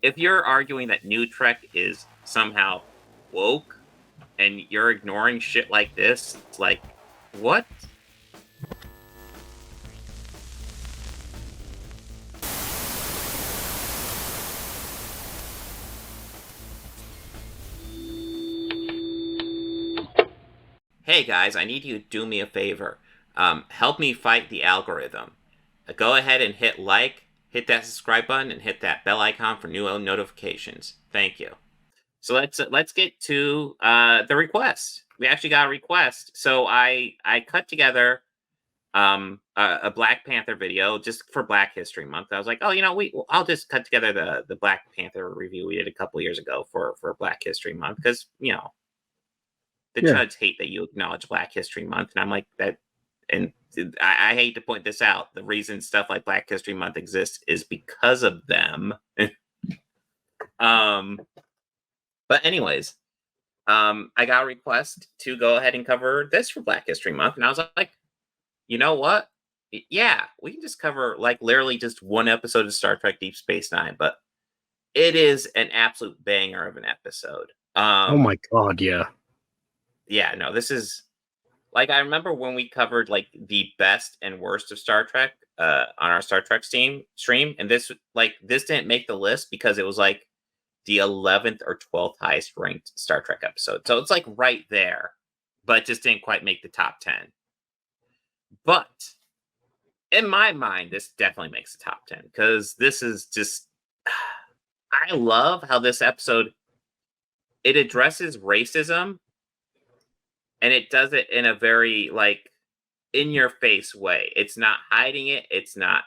if you're arguing that New Trek is somehow woke and you're ignoring shit like this, it's like, what? Hey guys, I need you to do me a favor. Help me fight the algorithm. Go ahead and hit like, hit that subscribe button, and hit that bell icon for new notifications. Thank you. So let's get to the request. We actually got a request. So I cut together a Black Panther video just for Black History Month. I was like, oh, I'll just cut together the Black Panther review we did a couple years ago for Black History Month because the chuds hate that you acknowledge Black History Month, and I'm like that. And I hate to point this out. The reason stuff like Black History Month exists is because of them. But anyways, I got a request to go ahead and cover this for Black History Month, and I was like, you know what? Yeah, we can just cover like literally just one episode of Star Trek Deep Space Nine, but it is an absolute banger of an episode. Oh my god, yeah. Yeah, no, this is like I remember when we covered like the best and worst of Star Trek on our Star Trek stream, and this didn't make the list because it was like the 11th or 12th highest ranked Star Trek episode. So it's like right there, but just didn't quite make the top 10. But in my mind, this definitely makes the top 10 because this is just, I love how this episode, it addresses racism and it does it in a very like in your face way. It's not hiding it. It's not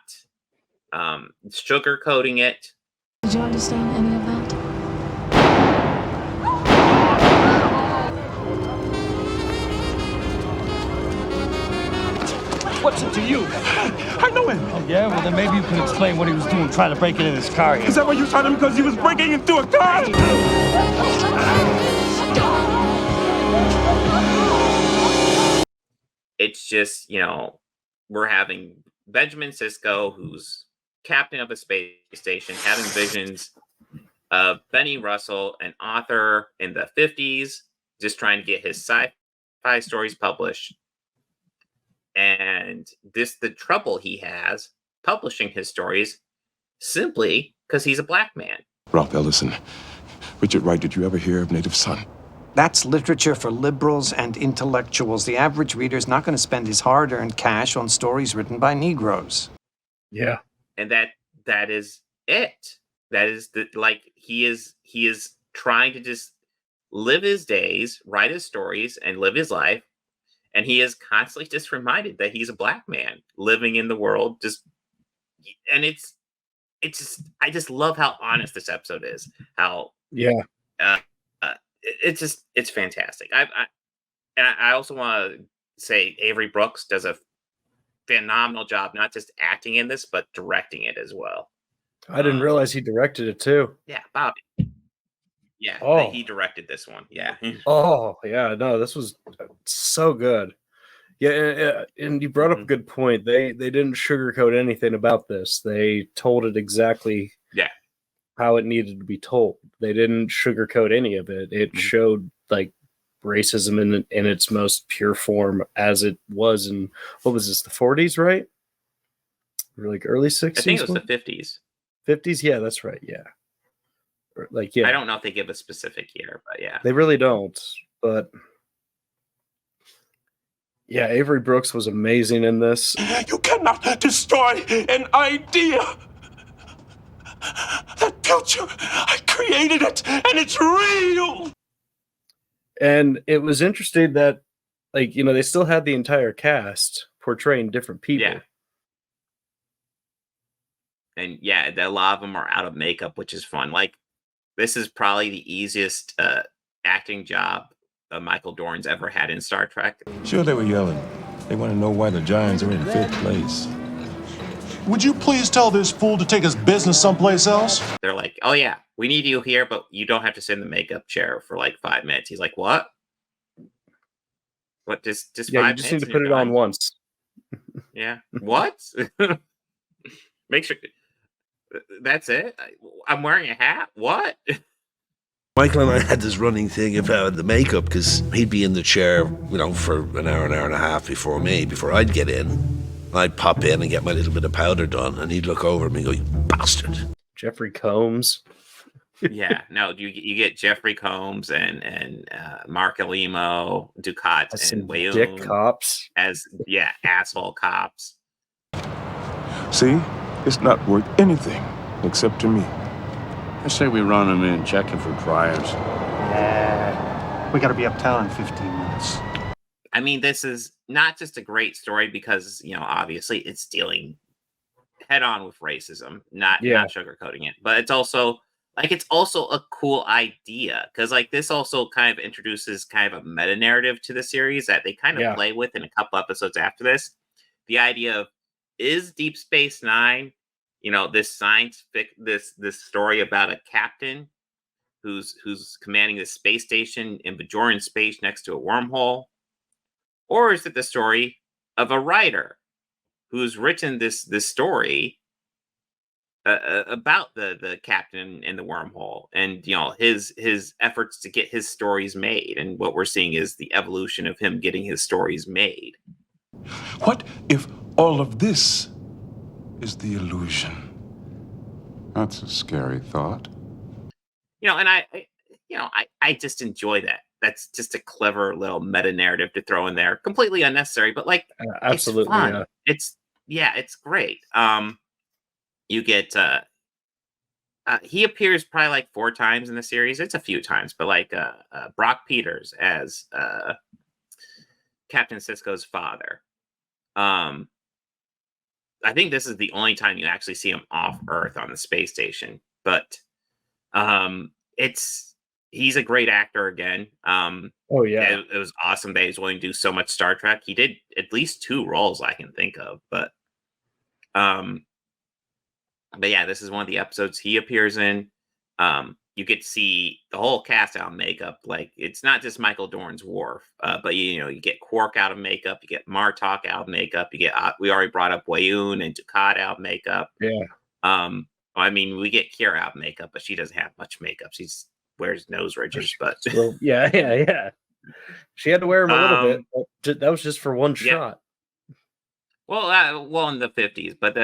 sugarcoating it. Did you understand any of that? What's it to you? I know him. Oh, yeah? Well, then maybe you can explain what he was doing trying to break into his car here. Is that why you shot him? Because he was breaking into a car? It's just, we're having Benjamin Sisko, who's captain of a space station, having visions of Benny Russell, an author in the 50s, just trying to get his sci-fi stories published. And the trouble he has publishing his stories simply because he's a black man. Ralph Ellison, Richard Wright, did you ever hear of Native Son? That's literature for liberals and intellectuals. The average reader's not going to spend his hard-earned cash on stories written by Negroes. Yeah. And that is it. That is he is trying to just live his days, write his stories, and live his life. And he is constantly just reminded that he's a black man living in the world. I just love how honest this episode is. How it's fantastic. I also want to say Avery Brooks does a phenomenal job, not just acting in this, but directing it as well. I didn't realize he directed it too. Yeah, Bobby. Yeah, he directed this one. Yeah. Oh, yeah. No, this was so good. Yeah, and you brought up a good point. They didn't sugarcoat anything about this. They told it exactly how it needed to be told. They didn't sugarcoat any of it. It showed like racism in its most pure form as it was in, what was this, the 40s, right? Or like early 60s? I think it was the 50s. 50s? Yeah, that's right. Yeah. Like, yeah. I don't know if they give a specific year, but yeah. They really don't. But yeah, Avery Brooks was amazing in this. You cannot destroy an idea. That future, I created it, and it's real. And it was interesting that, like, they still had the entire cast portraying different people. Yeah. And yeah, a lot of them are out of makeup, which is fun. Like, this is probably the easiest acting job Michael Dorn's ever had in Star Trek. Sure, they were yelling. They want to know why the Giants are in fifth place. Would you please tell this fool to take his business someplace else? They're like, oh yeah, we need you here, but you don't have to sit in the makeup chair for like 5 minutes. He's like, what? What, just 5 minutes? You just need to put it on once. Yeah. What? Make sure... That's it? I'm wearing a hat? What? Michael and I had this running thing about the makeup because he'd be in the chair, for an hour and a half before I'd get in. I'd pop in and get my little bit of powder done, and he'd look over at me and go, "You bastard." Jeffrey Combs. Yeah, no, you get Jeffrey Combs and Mark Alimo, Ducat, and Wayoon dick cops as asshole cops. See? It's not worth anything except to me. I say we run him in, check him for priors. Yeah. We gotta be uptown in 15 minutes. I mean, this is not just a great story because, obviously it's dealing head on with racism, not sugarcoating it, but it's also a cool idea because this also kind of introduces kind of a meta narrative to the series that they kind of play with in a couple episodes after this. The idea of, is Deep Space Nine, this this story about a captain who's commanding this space station in Bajoran space next to a wormhole, or is it the story of a writer who's written this story about the captain in the wormhole and his efforts to get his stories made, and what we're seeing is the evolution of him getting his stories made. What if all of this is the illusion? That's a scary thought. And I just enjoy that. That's just a clever little meta narrative to throw in there. Completely unnecessary, but absolutely, it's fun. It's great. You get he appears probably 4 times in the series. It's a few times, but Brock Peters as Captain Sisko's father. I think this is the only time you actually see him off Earth on the space station, but he's a great actor again. Oh yeah, it was awesome that he's willing to do so much Star Trek. He did at least 2 roles I can think of, but yeah, this is one of the episodes he appears in. You get to see the whole cast out of makeup. It's not just Michael Dorn's Worf, but you get Quark out of makeup, you get Martok out of makeup, you get we already brought up Wayoon and Ducat out of makeup. Yeah. I mean, we get Kira out of makeup, but she doesn't have much makeup. She wears nose ridges, but yeah. She had to wear them a little bit. That was just for one shot. Well, in the 50s, but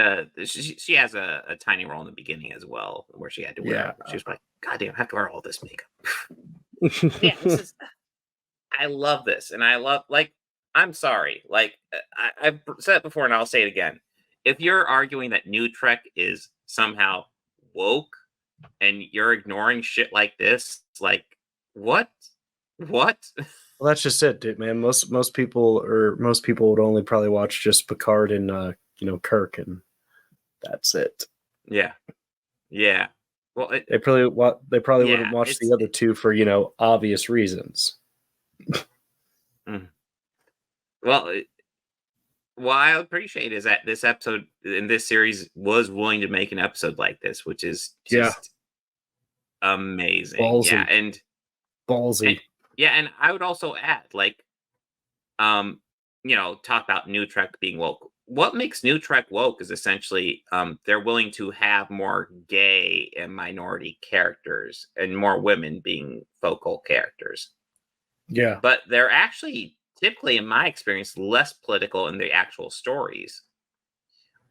she has a tiny role in the beginning as well, where she had to wear. She was like, "God damn, I have to wear all this makeup." I love this, and I love I'm sorry, I've said it before, and I'll say it again. If you're arguing that New Trek is somehow woke, and you're ignoring shit like this, what? Well, that's just it, dude, man. Most people would only probably watch just Picard and Kirk, and that's it. Yeah. Well, they probably wouldn't watch the other 2 for obvious reasons. Well, what I appreciate is that this episode in this series was willing to make an episode like this, which is just amazing. Ballsy. Yeah, and ballsy. And I would also add, talk about New Trek being woke. What makes New Trek woke is essentially they're willing to have more gay and minority characters and more women being focal characters. Yeah. But they're actually typically, in my experience, less political in the actual stories.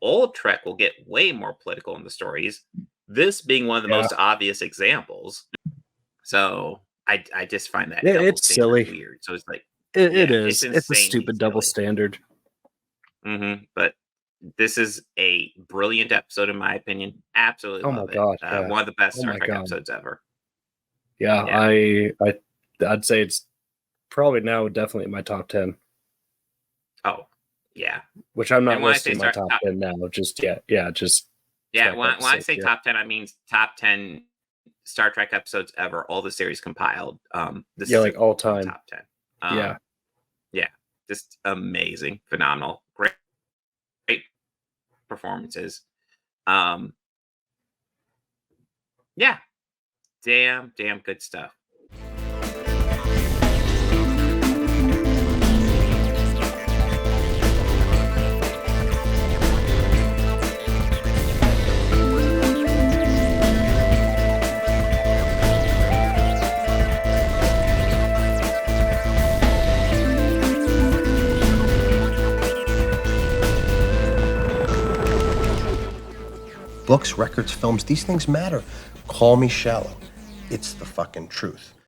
Old Trek will get way more political in the stories, this being one of the most obvious examples. So I just find that it's silly, weird. So it's it is. It's a stupid double standard. But this is a brilliant episode, in my opinion. Absolutely. Oh my god! One of the best Star Trek episodes ever. Yeah, I'd say it's probably now definitely in my top 10. Oh yeah, which I'm not listing my top 10 now. Just when I say top 10, I mean top 10 Star Trek episodes ever, all the series compiled. This is all time top 10. Just amazing, phenomenal, great performances. Damn good stuff. books, records, films, these things matter. Call me shallow. It's the fucking truth.